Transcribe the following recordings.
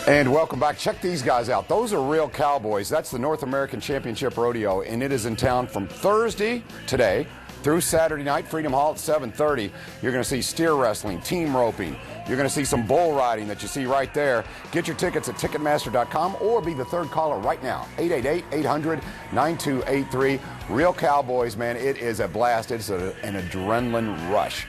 And welcome back. Check these guys out. Those are real cowboys. That's the North American Championship Rodeo, and it is in town from Thursday, today, through Saturday night, Freedom Hall at 7:30. You're going to see steer wrestling, team roping. You're going to see some bull riding that you see right there. Get your tickets at Ticketmaster.com or be the third caller right now. 888-800-9283. Real cowboys, man. It is a blast. It's an adrenaline rush.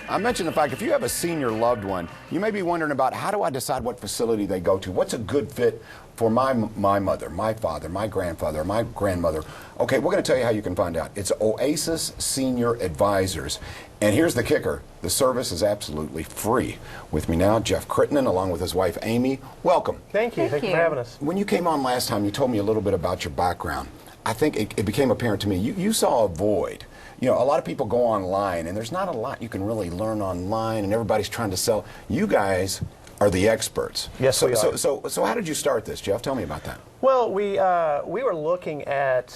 I mentioned the fact if you have a senior loved one, you may be wondering about how do I decide what facility they go to? What's a good fit for my mother, my father, my grandfather, my grandmother? Okay, we're going to tell you how you can find out. It's Oasis Senior Advisors. And here's the kicker. The service is absolutely free. With me now, Jeff Crittenden, along with his wife, Amy. Welcome. Thank you. Thank you for having us. When you came on last time, you told me a little bit about your background. I think it became apparent to me. You saw a void. You know, a lot of people go online, and there's not a lot you can really learn online, and everybody's trying to sell. You guys are the experts. Yes, we are. So how did you start this, Jeff? Tell me about that. Well, we were looking at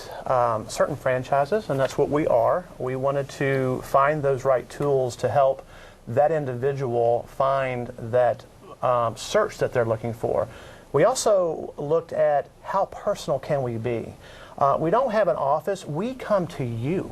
certain franchises, and that's what we are. We wanted to find those right tools to help that individual find that search that they're looking for. We also looked at how personal can we be. We don't have an office. We come to you.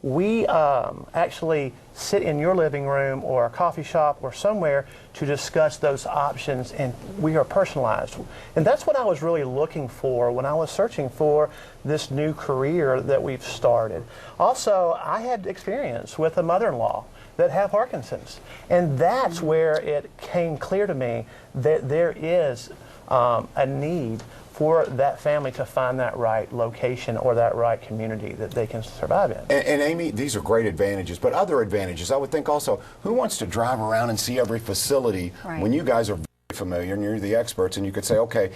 We actually sit in your living room or a coffee shop or somewhere to discuss those options, and we are personalized. And that's what I was really looking for when I was searching for this new career that we've started. Also, I had experience with a mother-in-law that had Parkinson's, and that's where it came clear to me that there is a need for that family to find that right location or that right community that they can survive in. And Amy, these are great advantages, but other advantages, I would think also, who wants to drive around and see every facility when you guys are very familiar and you're the experts, and you could say, okay,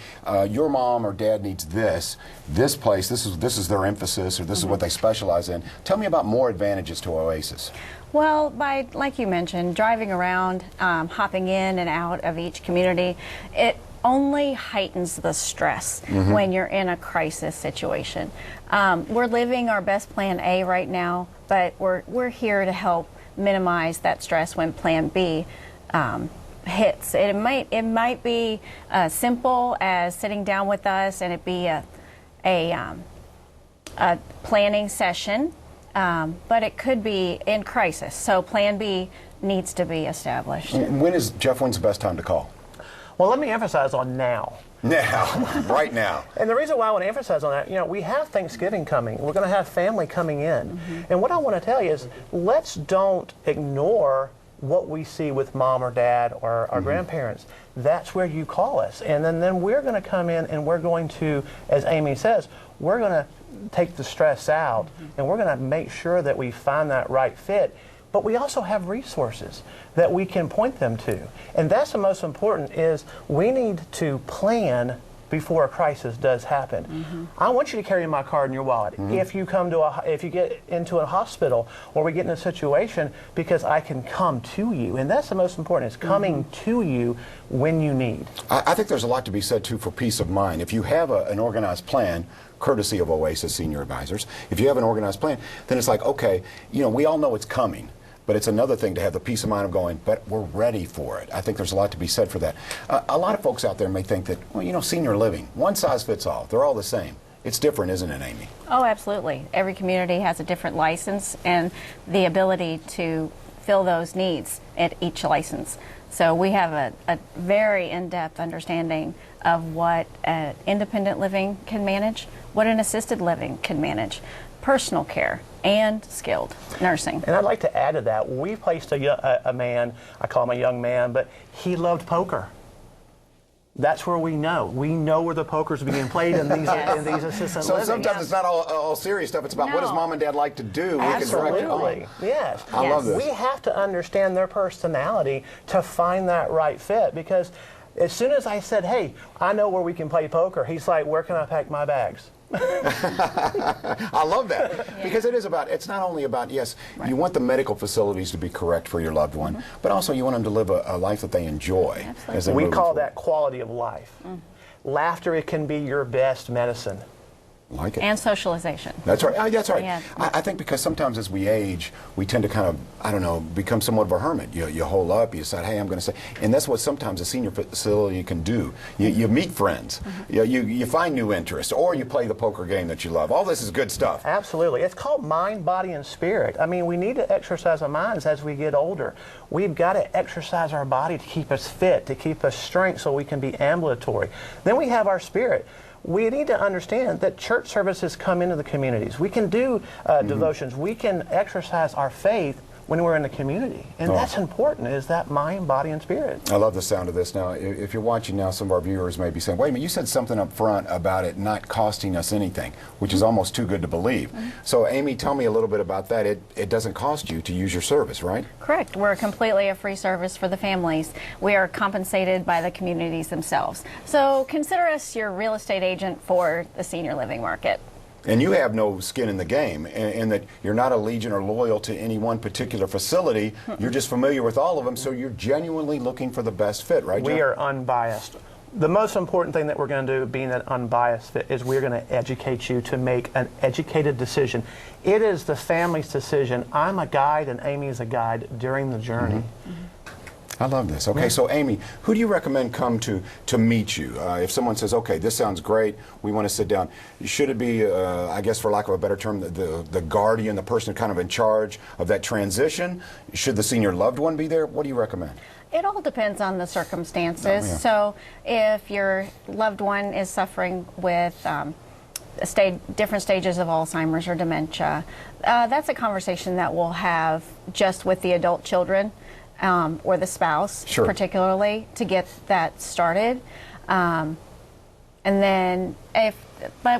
your mom or dad needs this place, this is their emphasis, or this is what they specialize in. Tell me about more advantages to Oasis. Well, by, like you mentioned, driving around, hopping in and out of each community, it only heightens the stress when you're in a crisis situation. We're living our best plan A right now, but we're here to help minimize that stress when plan B hits. It might be simple as sitting down with us and it be a planning session, but it could be in crisis. So plan B needs to be established. When's the best time to call? Well, let me emphasize on now. Now, right now. And the reason why I want to emphasize on that, you know, we have Thanksgiving coming. We're going to have family coming in. And what I want to tell you is, let's don't ignore what we see with mom or dad or our grandparents. That's where you call us. And then we're going to come in and we're going to, as Amy says, we're going to take the stress out and we're going to make sure that we find that right fit. But we also have resources that we can point them to. And that's the most important, is we need to plan before a crisis does happen. I want you to carry my card in your wallet if you come to if you get into a hospital or we get in a situation, because I can come to you. And that's the most important, is coming to you when you need. I think there's a lot to be said too for peace of mind. If you have an organized plan, courtesy of Oasis Senior Advisors, if you have an organized plan, then it's like, okay, you know, we all know it's coming. But it's another thing to have the peace of mind of going, but we're ready for it. I think there's a lot to be said for that. A lot of folks out there may think that, well, you know, senior living, one size fits all. They're all the same. It's different, isn't it, Amy? Oh, absolutely. Every community has a different license and the ability to fill those needs at each license. So we have a very in-depth understanding of what independent living can manage, what an assisted living can manage, personal care, and skilled nursing. And I'd like to add to that, we placed a man, I call him a young man, but he loved poker. That's where we know where the poker's being played in these assisted living. So sometimes it's not all serious stuff. It's about what does mom and dad like to do. Absolutely, yes. I love this. We have to understand their personality to find that right fit, because as soon as I said, hey, I know where we can play poker, he's like, where can I pack my bags? I love that, because it's not only about, yes, you want the medical facilities to be correct for your loved one, but also you want them to live a life that they enjoy. As they we call that quality of life. Laughter, it can be your best medicine. Like it. And socialization. That's right. That's right. Yeah. I think because sometimes as we age, we tend to kind of, I don't know, become somewhat of a hermit. You hole up, you decide, hey, I'm going to say, and that's what sometimes a senior facility can do. You meet friends, you find new interests, or you play the poker game that you love. All this is good stuff. Absolutely. It's called mind, body, and spirit. I mean, we need to exercise our minds as we get older. We've got to exercise our body to keep us fit, to keep us strength so we can be ambulatory. Then we have our spirit. We need to understand that church services come into the communities. We can do devotions. We can exercise our faith when we're in the community. And that's important, is that mind, body, and spirit. I love the sound of this. Now, if you're watching now, some of our viewers may be saying, wait a minute, you said something up front about it not costing us anything, which is almost too good to believe. So, Amy, tell me a little bit about that. It doesn't cost you to use your service, right? Correct. We're completely a free service for the families. We are compensated by the communities themselves. So consider us your real estate agent for the senior living market. And you have no skin in the game, in that you're not allegiant or loyal to any one particular facility. You're just familiar with all of them, so you're genuinely looking for the best fit, right, John? We are unbiased. The most important thing that we're going to do, being an unbiased fit, is we're going to educate you to make an educated decision. It is the family's decision. I'm a guide and Amy is a guide during the journey. I love this. Okay, so Amy, who do you recommend come to meet you? If someone says, okay, this sounds great, we want to sit down, should it be, I guess for lack of a better term, the guardian, the person kind of in charge of that transition? Should the senior loved one be there? What do you recommend? It all depends on the circumstances. So if your loved one is suffering with different stages of Alzheimer's or dementia, that's a conversation that we'll have just with the adult children. Or the spouse, particularly, to get that started, and then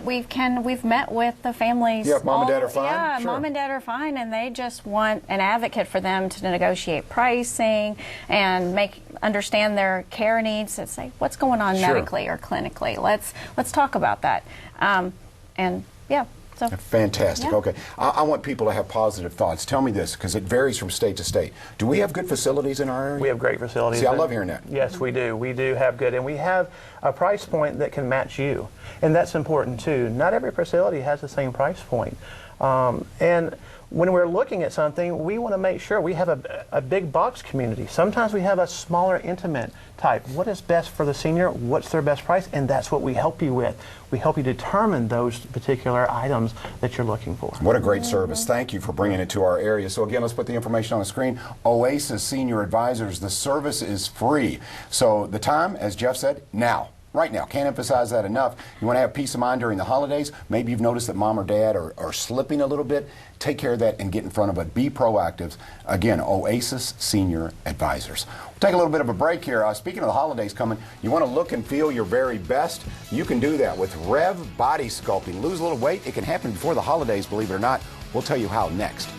we've met with the families. Yeah, if mom and dad are fine. Yeah, mom and dad are fine, and they just want an advocate for them to negotiate pricing and understand their care needs. It's like, what's going on medically or clinically? Let's talk about that, and yeah. So, fantastic. Okay. I want people to have positive thoughts. Tell me this, because it varies from state to state. Do we have good facilities in our area? We have great facilities. See, I love hearing that. Yes, we do. We do have good. And we have a price point that can match you. And that's important, too. Not every facility has the same price point. And when we're looking at something, we want to make sure we have a big box community. Sometimes we have a smaller, intimate type. What is best for the senior? What's their best price? And that's what we help you with. We help you determine those particular items that you're looking for. What a great service. Thank you for bringing it to our area. So again, let's put the information on the screen. Oasis Senior Advisors, the service is free. So the time, as Jeff said, now. Right now. Can't emphasize that enough. You want to have peace of mind during the holidays. Maybe you've noticed that mom or dad are slipping a little bit. Take care of that and get in front of it. Be proactive. Again, Oasis Senior Advisors. We'll take a little bit of a break here. Speaking of the holidays coming, you want to look and feel your very best? You can do that with Rev Body Sculpting. Lose a little weight. It can happen before the holidays, believe it or not. We'll tell you how next.